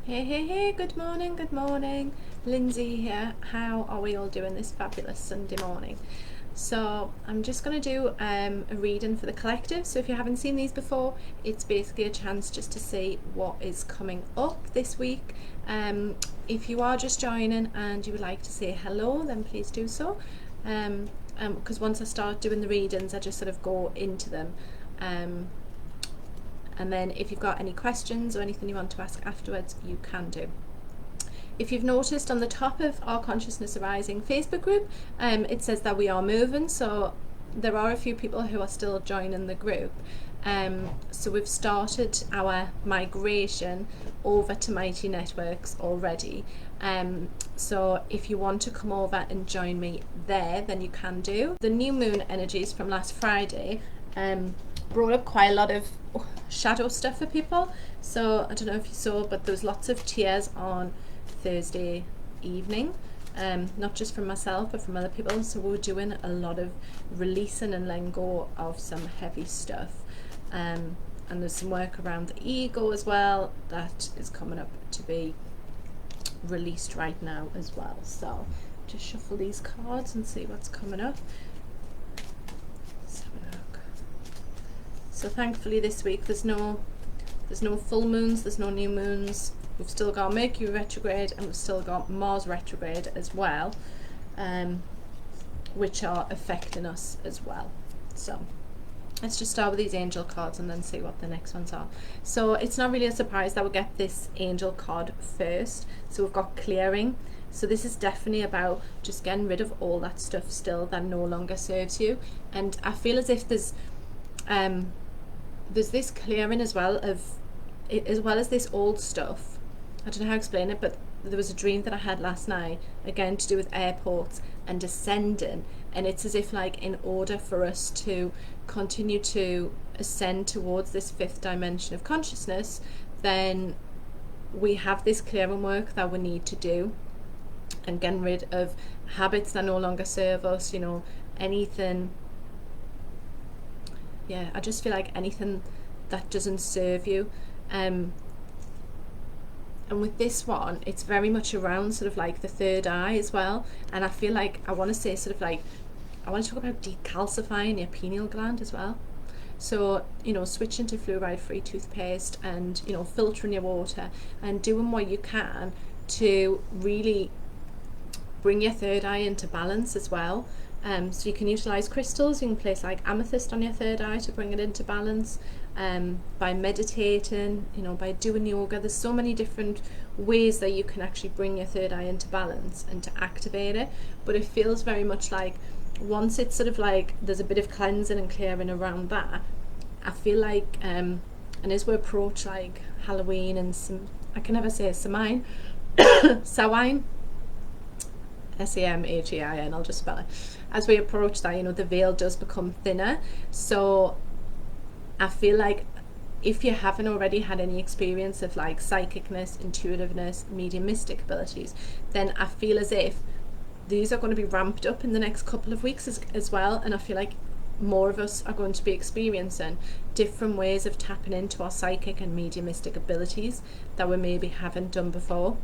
Hey, good morning. Lindsay here. How are we all doing this fabulous Sunday morning? So I'm just going to do a reading for the collective. So if you haven't seen these before, it's basically a chance just to see what is coming up this week. If you are just joining and you would like to say hello, then please do so. Because once I start doing the readings, I just sort of go into them. And then if you've got any questions or anything you want to ask afterwards, you can do. If you've noticed on the top of our Consciousness Arising Facebook group, it says that we are moving, so there are a few people who are still joining the group. So we've started our migration over to Mighty Networks already. So if you want to come over and join me there, then you can do. The new moon energies from last Friday brought up quite a lot of shadow stuff for people. So I don't know if you saw, but there was lots of tears on Thursday evening, not just from myself but from other people. So we were doing a lot of releasing and letting go of some heavy stuff, and there's some work around the ego as well that is coming up to be released right now as well. So just shuffle these cards and see what's coming up. So thankfully this week there's no full moons, there's no new moons. We've still got Mercury retrograde and we've still got Mars retrograde as well, which are affecting us as well. So let's just start with these angel cards and then see what the next ones are. So it's not really a surprise that we'll get this angel card first. So we've got clearing. So this is definitely about just getting rid of all that stuff still that no longer serves you. And I feel as if there's this clearing as well as this old stuff. I don't know how to explain it, but there was a dream that I had last night, again to do with airports and descending, and it's as if like in order for us to continue to ascend towards this fifth dimension of consciousness, then we have this clearing work that we need to do and getting rid of habits that no longer serve us, anything. Yeah, I just feel like anything that doesn't serve you. And with this one, it's very much around sort of like the third eye as well. And I feel like I want to say sort of like, I want to talk about decalcifying your pineal gland as well. So, switching to fluoride-free toothpaste and, filtering your water and doing what you can to really bring your third eye into balance as well. So you can utilize crystals. You can place like amethyst on your third eye to bring it into balance, by meditating, by doing yoga. There's so many different ways that you can actually bring your third eye into balance and to activate it. But it feels very much like once it's sort of like there's a bit of cleansing and clearing around that, I feel like and as we approach like Halloween and I can never say Samhain Samhain, Samhain, I'll just spell it. As we approach that, the veil does become thinner. So I feel like if you haven't already had any experience of like psychicness, intuitiveness, mediumistic abilities, then I feel as if these are going to be ramped up in the next couple of weeks as well. And I feel like more of us are going to be experiencing different ways of tapping into our psychic and mediumistic abilities that we maybe haven't done before.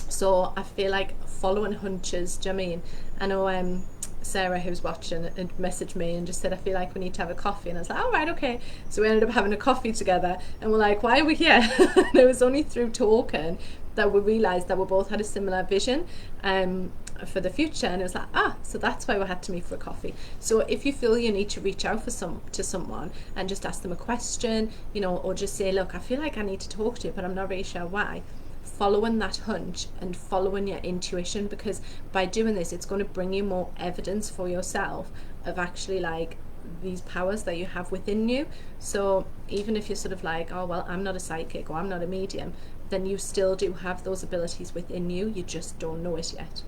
So I feel like following hunches. Do you know what I mean? I know Sarah, who's watching, and messaged me and just said, I feel like we need to have a coffee. And I was like, all right, okay. So we ended up having a coffee together and we're like, why are we here? And it was only through talking that we realised that we both had a similar vision for the future. And it was like, so that's why we had to meet for a coffee. So if you feel you need to reach out to someone and just ask them a question, or just say, look, I feel like I need to talk to you, but I'm not really sure why. Following that hunch and following your intuition, because by doing this it's going to bring you more evidence for yourself of actually like these powers that you have within you. So even if you're sort of like, oh well, I'm not a psychic or I'm not a medium, then you still do have those abilities within you, you just don't know it yet.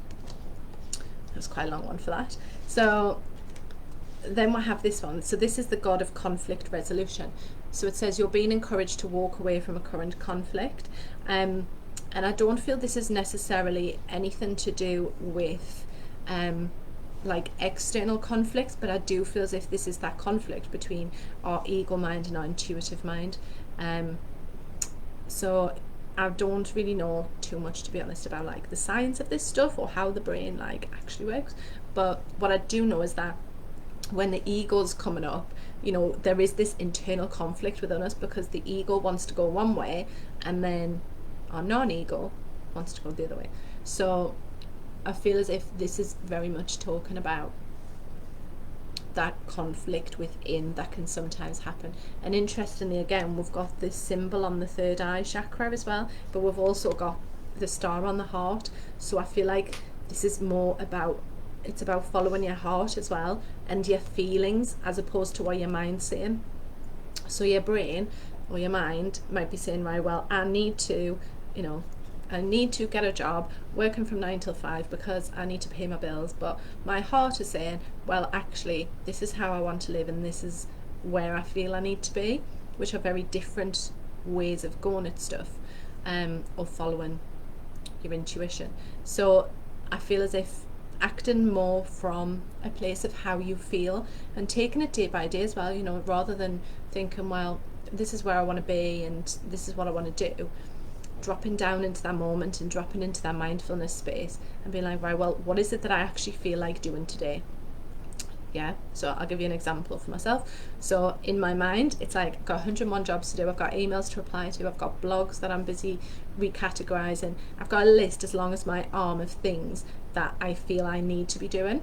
That was quite a long one for that. So then we have this one. So this is the god of conflict resolution. So it says you're being encouraged to walk away from a current conflict. And I don't feel this is necessarily anything to do with like external conflicts, but I do feel as if this is that conflict between our ego mind and our intuitive mind. So I don't really know too much, to be honest, about like the science of this stuff or how the brain like actually works. But what I do know is that when the ego's coming up, you know, there is this internal conflict within us, because the ego wants to go one way and then our non-ego wants to go the other way. So I feel as if this is very much talking about that conflict within that can sometimes happen. And interestingly, again, we've got this symbol on the third eye chakra as well, but we've also got the star on the heart. So I feel like this is more about, it's about following your heart as well, and your feelings, as opposed to what your mind's saying. So your brain or your mind might be saying, right, well, I need to, you know, I need to get a job working from 9 till 5 because I need to pay my bills. But my heart is saying, well, actually, this is how I want to live and this is where I feel I need to be, which are very different ways of going at stuff, or following your intuition. So I feel as if acting more from a place of how you feel and taking it day by day as well, you know, rather than thinking, well, this is where I want to be and this is what I want to do, dropping down into that moment and dropping into that mindfulness space and being like, right, well, what is it that I actually feel like doing today? Yeah, so I'll give you an example for myself. So in my mind, it's like I've got 101 jobs to do, I've got emails to reply to, I've got blogs that I'm busy recategorizing, I've got a list as long as my arm of things that I feel I need to be doing.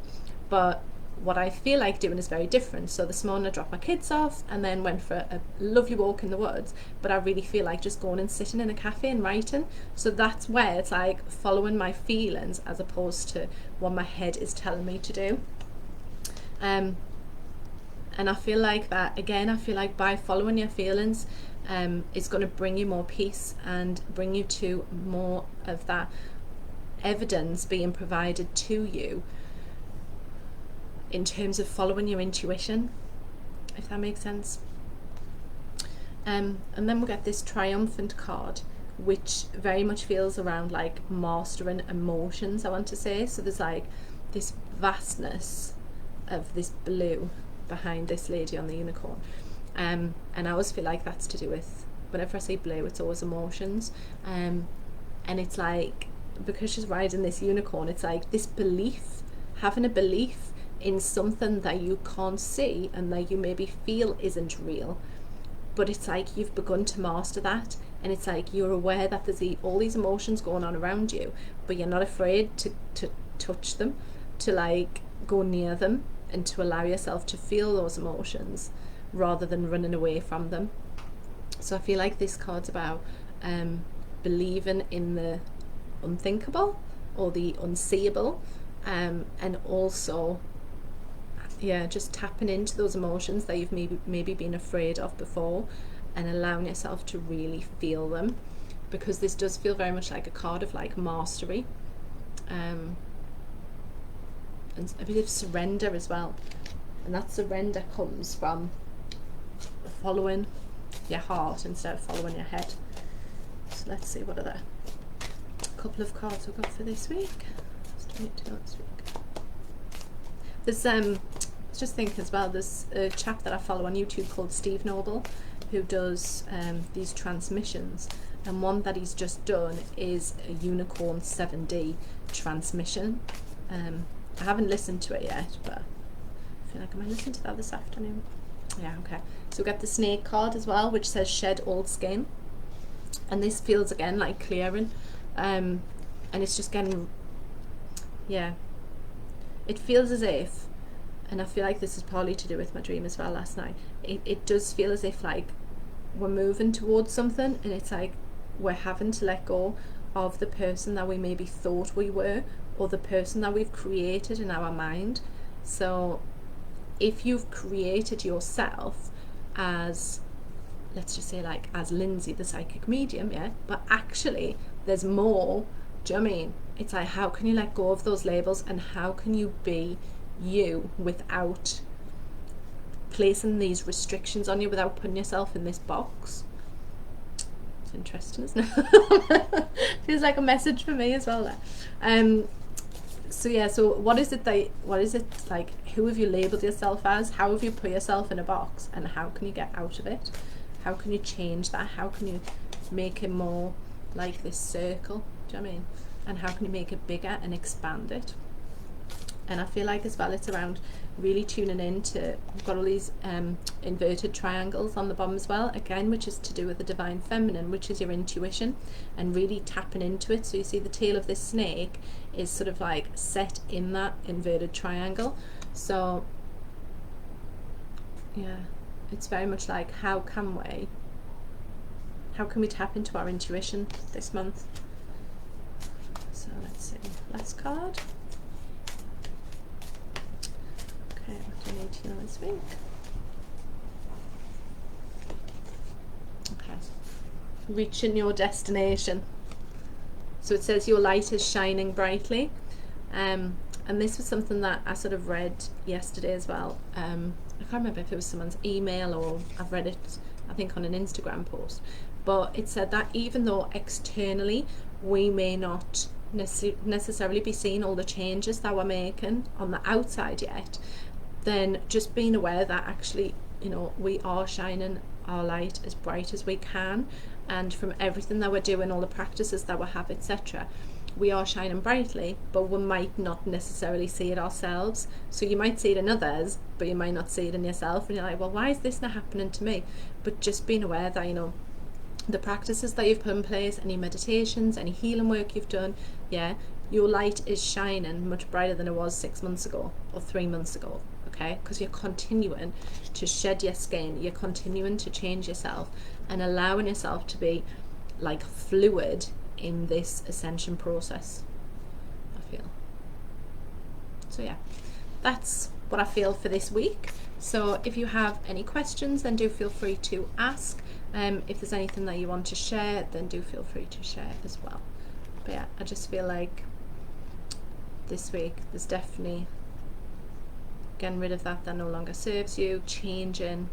But what I feel like doing is very different. So this morning I dropped my kids off and then went for a lovely walk in the woods, but I really feel like just going and sitting in a cafe and writing. So that's where it's like following my feelings as opposed to what my head is telling me to do. And I feel like that, again, I feel like by following your feelings, it's going to bring you more peace and bring you to more of that evidence being provided to you in terms of following your intuition, if that makes sense. And then we'll get this triumphant card, which very much feels around like mastering emotions, I want to say. So there's like this vastness of this blue behind this lady on the unicorn, and I always feel like that's to do with, whenever I say blue, it's always emotions, and it's like, because she's riding this unicorn, it's like this belief, having a belief in something that you can't see and that you maybe feel isn't real, but it's like you've begun to master that, and it's like you're aware that there's all these emotions going on around you, but you're not afraid to touch them, to like go near them, and to allow yourself to feel those emotions rather than running away from them. So I feel like this card's about believing in the unthinkable or the unseeable, and also just tapping into those emotions that you've maybe been afraid of before and allowing yourself to really feel them, because this does feel very much like a card of like mastery, and a bit of surrender as well. And that surrender comes from following your heart instead of following your head. So let's see what other couple of cards we've got for this week. There's I was just thinking as well, there's a chap that I follow on YouTube called Steve Noble, who does these transmissions, and one that he's just done is a unicorn 7D transmission. I haven't listened to it yet, but I feel like I might listen to that this afternoon. Yeah, okay. So we got the snake card as well, which says shed old skin, and this feels again like clearing, and it's just getting, it feels as if, and I feel like this is partly to do with my dream as well last night, it does feel as if like we're moving towards something, and it's like we're having to let go of the person that we maybe thought we were, or the person that we've created in our mind. So if you've created yourself as, let's just say like as Lindsay the psychic medium, but actually there's more, do you know what I mean? It's like, how can you let go of those labels, and how can you be you without placing these restrictions on you, without putting yourself in this box? It's interesting, isn't it? Feels like a message for me as well there. So what is it like, who have you labeled yourself as? How have you put yourself in a box, and how can you get out of it? How can you change that? How can you make it more like this circle, do you know what I mean? And how can you make it bigger and expand it? And I feel like as well, it's around really tuning in to, we've got all these inverted triangles on the bottom as well, again, which is to do with the divine feminine, which is your intuition, and really tapping into it. So you see the tail of this snake is sort of like set in that inverted triangle. So yeah, it's very much like, how can we tap into our intuition this month? So let's see, last card. Okay, what do I need to know this week? Okay, reaching your destination. So it says your light is shining brightly, and this was something that I sort of read yesterday as well. I can't remember if it was someone's email or I've read it, I think, on an Instagram post, but it said that even though externally we may not necessarily be seeing all the changes that we're making on the outside yet, then just being aware that actually, you know, we are shining our light as bright as we can, and from everything that we're doing, all the practices that we have, etc., we are shining brightly, but we might not necessarily see it ourselves. So you might see it in others, but you might not see it in yourself, and you're like, well, why is this not happening to me? But just being aware that, you know, the practices that you've put in place, any meditations, any healing work you've done, yeah, your light is shining much brighter than it was 6 months ago or 3 months ago, okay? Because you're continuing to shed your skin, you're continuing to change yourself and allowing yourself to be like fluid in this ascension process, I feel. So yeah, that's what I feel for this week. So if you have any questions, then do feel free to ask. If there's anything that you want to share, then do feel free to share as well. But yeah, I just feel like this week there's definitely getting rid of that no longer serves you, changing,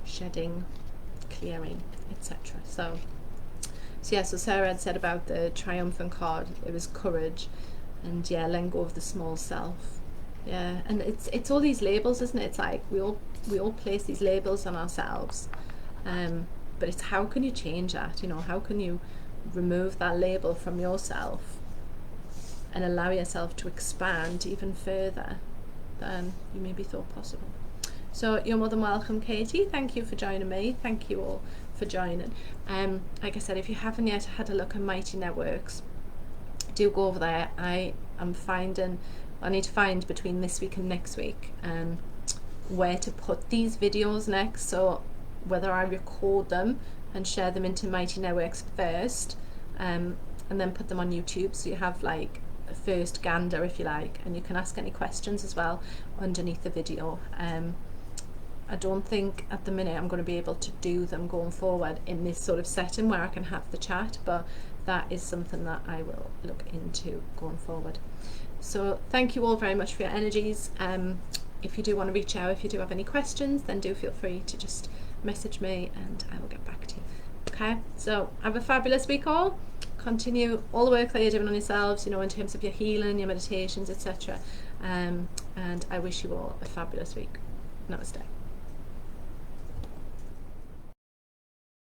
shedding, clearing, etc. So yeah, so Sarah had said about the triumphant card, it was courage, and yeah, letting go of the small self. Yeah, and it's all these labels, isn't it? It's like we all place these labels on ourselves, but it's how can you change that? You know, how can you remove that label from yourself and allow yourself to expand even further than you maybe thought possible? So you're more than welcome, Katie. Thank you for joining me. Thank you all for joining. Like I said, if you haven't yet had a look at Mighty Networks, do go over there. I need to find between this week and next week where to put these videos next. So whether I record them and share them into Mighty Networks first, and then put them on YouTube, so you have like a first gander, if you like, and you can ask any questions as well underneath the video. I don't think at the minute I'm going to be able to do them going forward in this sort of setting where I can have the chat, but that is something that I will look into going forward. So thank you all very much for your energies. If you do want to reach out, if you do have any questions, then do feel free to just message me and I will get back to you. Okay, so have a fabulous week all. Continue all the work that you're doing on yourselves, you know, in terms of your healing, your meditations, etc. And I wish you all a fabulous week. Namaste.